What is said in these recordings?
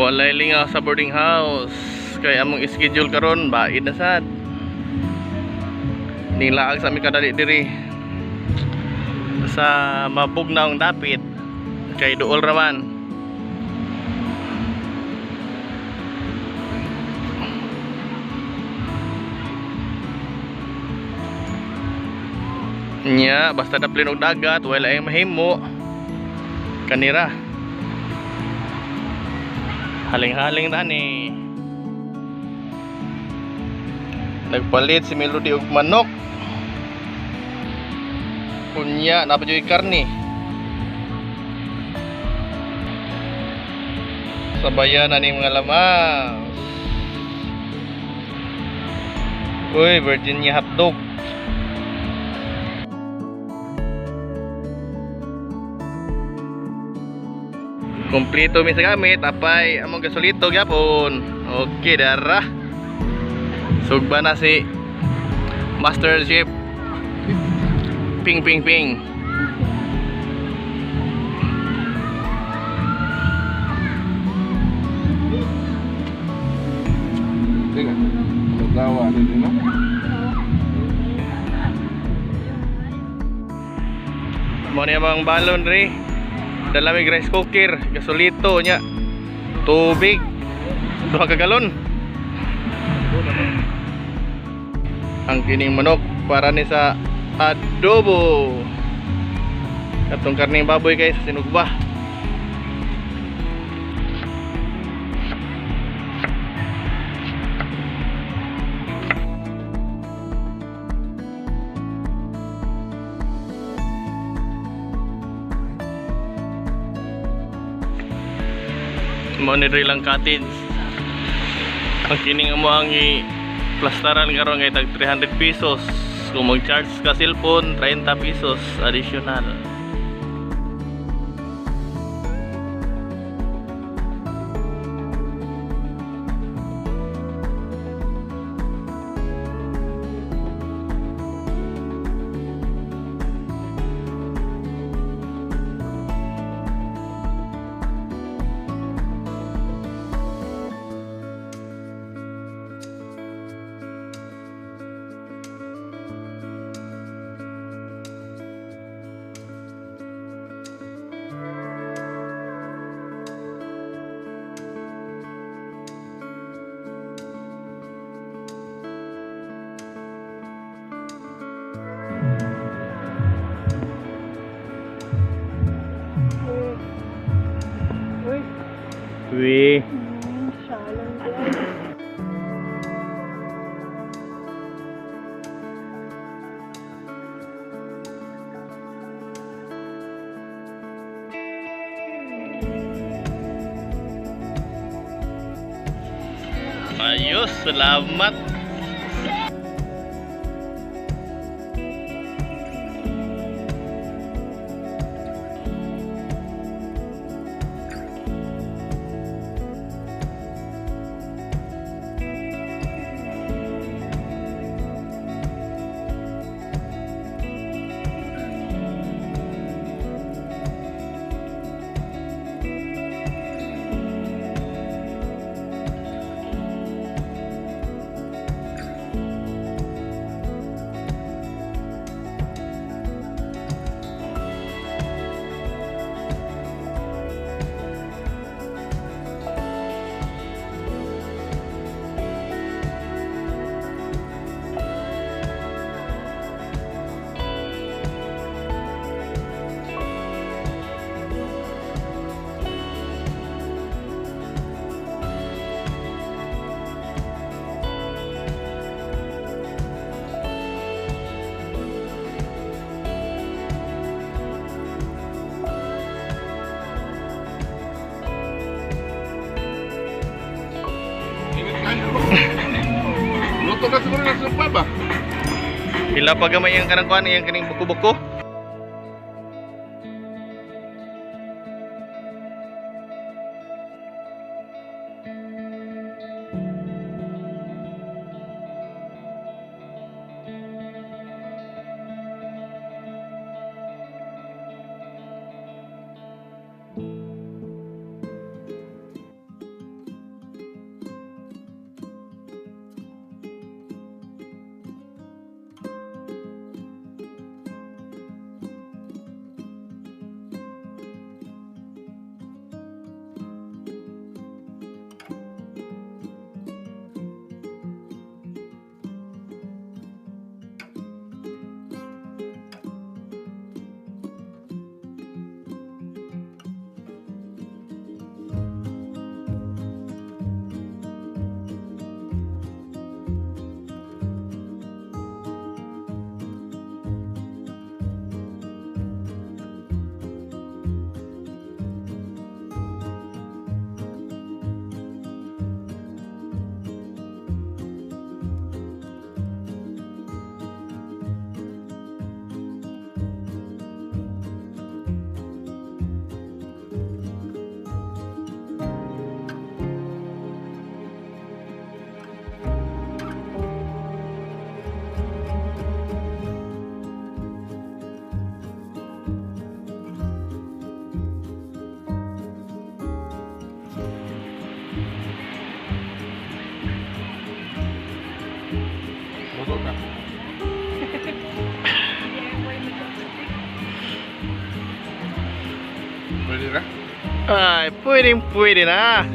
Walay lingaw sa boarding house. Kaya among schedule karon baid na sad. Ning laag sa aming kadali diri sa mabugnaong dapit kay duol raman. Nya basta daplin og dagat wala ay mahimo kanira. Haling-haling tani. Nagpalit si Melody og manok. Kunya napajoy karni. Sabayan na ni mga lamas. Uy, Virginia hotdog. Kompleto mi sa gamit, apay among gasolito gyapon. Okay dara. Sugba na si Master Chef. Ping ping ping. Teka, maglawa dito no? Mo ni among balon ri. Dalamig rice cooker, gasolito nya, tubig, 2 ka galon. Ang kining manok para ni sa adobo. Katong karning baboy guys sa sinugba. Monitoring lang cottage. Ang kining mo ang i-plastaran karon kay tag 300 pesos. Kung mag-charge ka cellphone, 30 pesos additional. Wih. Shalom guys. Ayos, selamat. Luto ka siguro ng sumpa ba? Pila pa gamay yang kanang kuan yang kining buko-buko. Luto na. Pwede na? Ay, pwede na.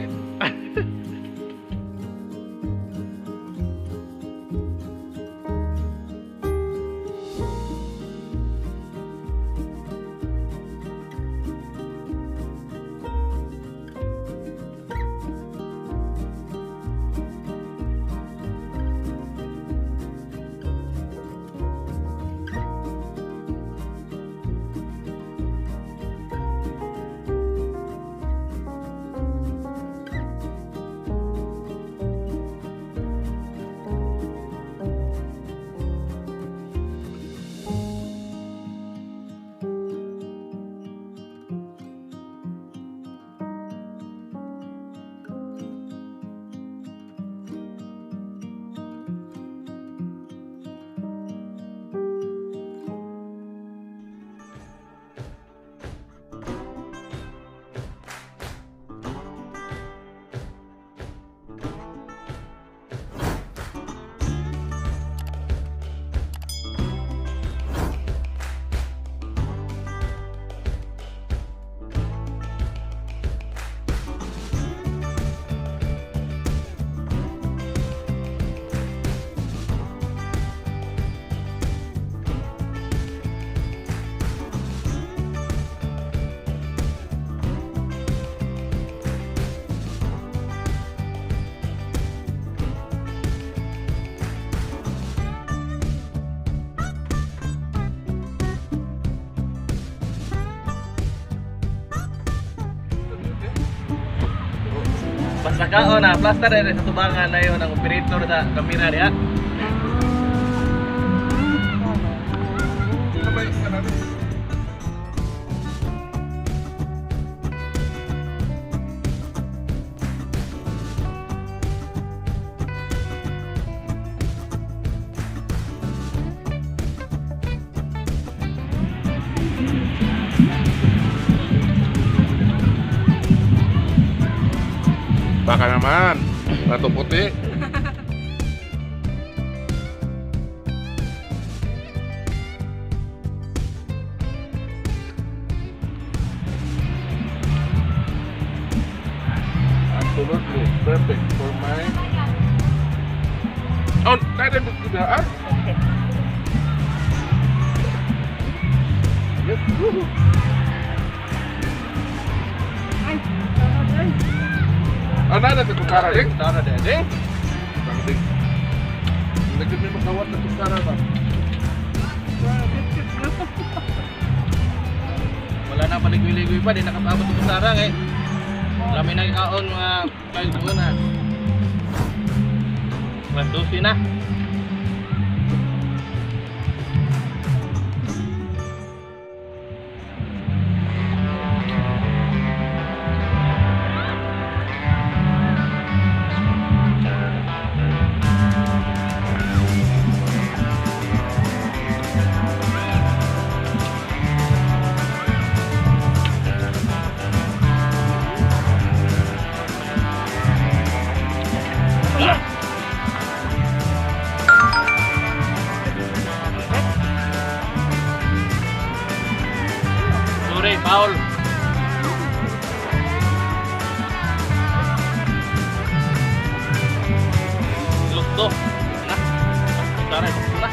Basta kaon na plaster na sa tubangan na yun ang operator sa kamera niya. Sabay ka na rin. Baka naman, ratu puti. Absolutely perfect for my. Oh, kaya din biglaan. Yes. Woohoo. Ano na sa kutsara, Ding? Tara din, ding. Ding. Lagyan mo yung magkawat na kutsara ba? Wala na paligwi-ligwi pa, di nakapabot sa sarang eh. Lami na kaon mga kayo doon na. Mas 12 na. Sorry, Paul. Lukto. Na. Tara, lukto na.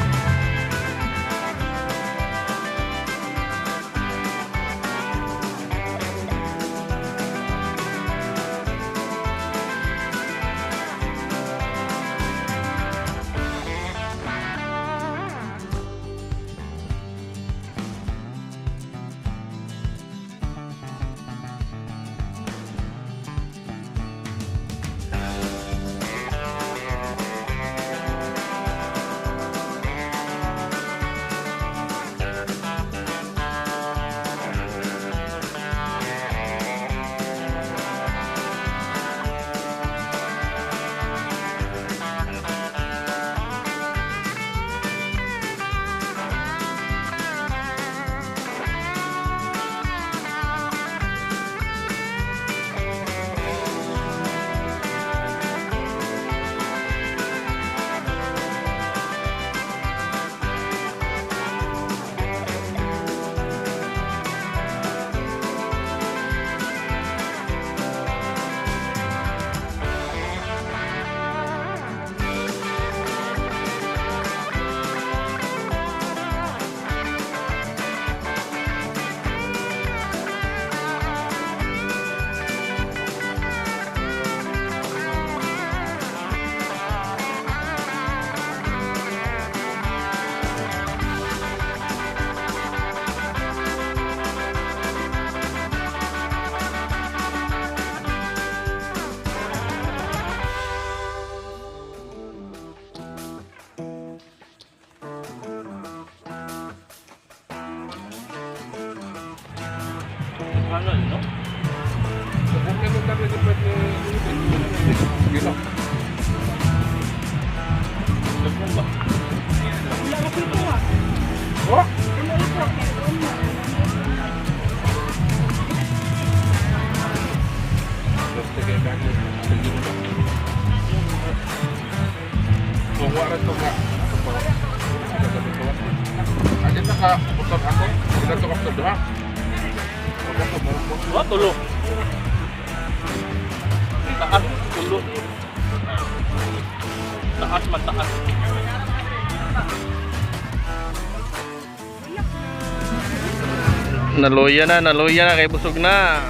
Manual, no? Kung ganun lang rin pwede gino. Lagyan ba? Wala kasi ito ah. Oh! Wala ito. Basta kayo bago. Gino ba? Kung wala ito nga. Aja naka usap ako. Kita tukap sa doha. Wah, tulo. Taas, tulo. Taas, mataas. Naluya na kay busog na.